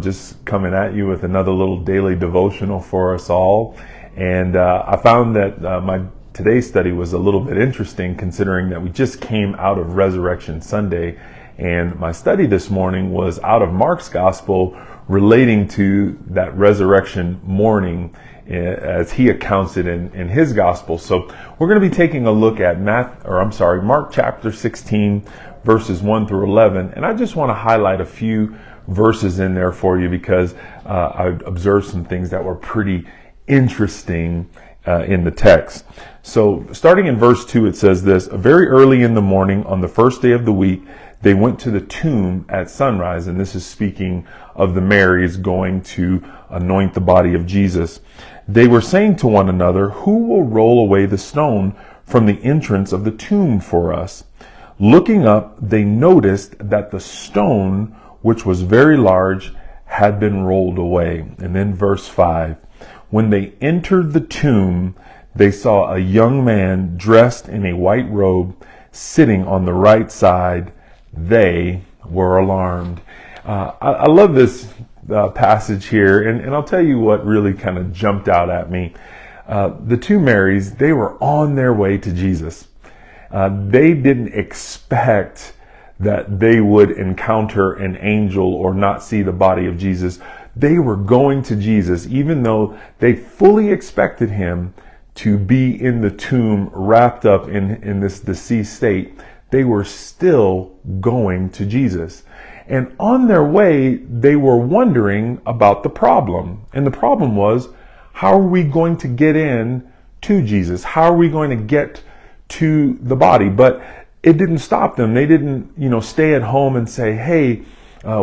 Just coming at you with another little daily devotional for us all. And I found that my today's study was a little bit interesting, considering that we just came out of Resurrection Sunday. And my study this morning was out of Mark's Gospel, relating to that resurrection morning as he accounts it in his Gospel. So we're going to be taking a look at Mark chapter 16, verses 1 through 11. And I just want to highlight a few verses in there for you because I observed some things that were pretty interesting in the text. So starting in verse 2, it says this: very early in the morning on the first day of the week, they went to the tomb at sunrise. And this is speaking of the Marys going to anoint the body of Jesus. They were saying to one another, "Who will roll away the stone from the entrance of the tomb for us?" Looking up, they noticed that the stone, which was very large, had been rolled away. And then verse 5, when they entered the tomb, they saw a young man dressed in a white robe sitting on the right side. They were alarmed. I love this passage here, and I'll tell you what really kind of jumped out at me. The two Marys, they were on their way to Jesus. They didn't expect that they would encounter an angel or not see the body of Jesus. They were going to Jesus, even though they fully expected him to be in the tomb wrapped up in this deceased state. They were still going to Jesus. And on their way, they were wondering about the problem. And the problem was, how are we going to get in to Jesus? How are we going to get to the body? But it didn't stop them. They didn't, stay at home and say, hey,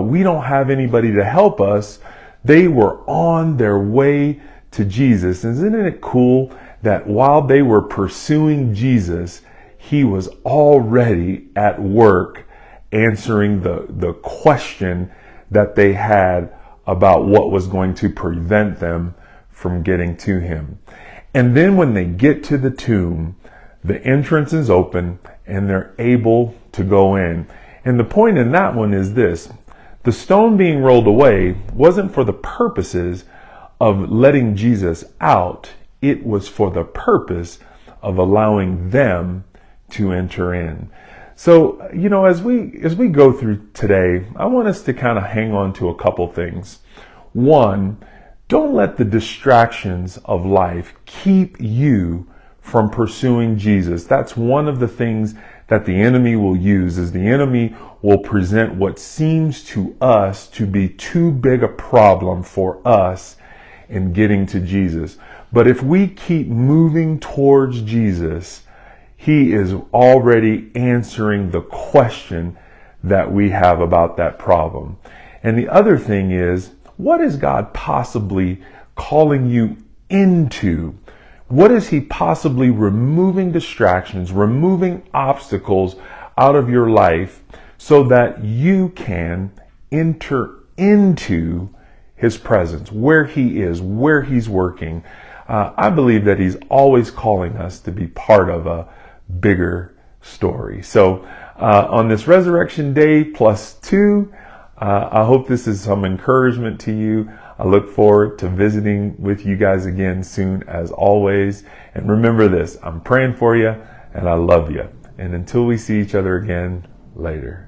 we don't have anybody to help us. They were on their way to Jesus. Isn't it cool that while they were pursuing Jesus, he was already at work answering the question that they had about what was going to prevent them from getting to him. And then when they get to the tomb, the entrance is open and they're able to go in. And the point in that one is this: the stone being rolled away wasn't for the purposes of letting Jesus out. It was for the purpose of allowing them to enter in. So, as we go through today, I want us to kind of hang on to a couple things. One, don't let the distractions of life keep you from pursuing Jesus. That's one of the things that the enemy will use, is the enemy will present what seems to us to be too big a problem for us in getting to Jesus. But if we keep moving towards Jesus, he is already answering the question that we have about that problem. And the other thing is, what is God possibly calling you into? What is he possibly removing distractions, removing obstacles out of your life so that you can enter into his presence, where he is, where he's working? I believe that he's always calling us to be part of a bigger story. So on this Resurrection Day +2, I hope this is some encouragement to you. I look forward to visiting with you guys again soon, as always. And remember this: I'm praying for you and I love you. And until we see each other again, later.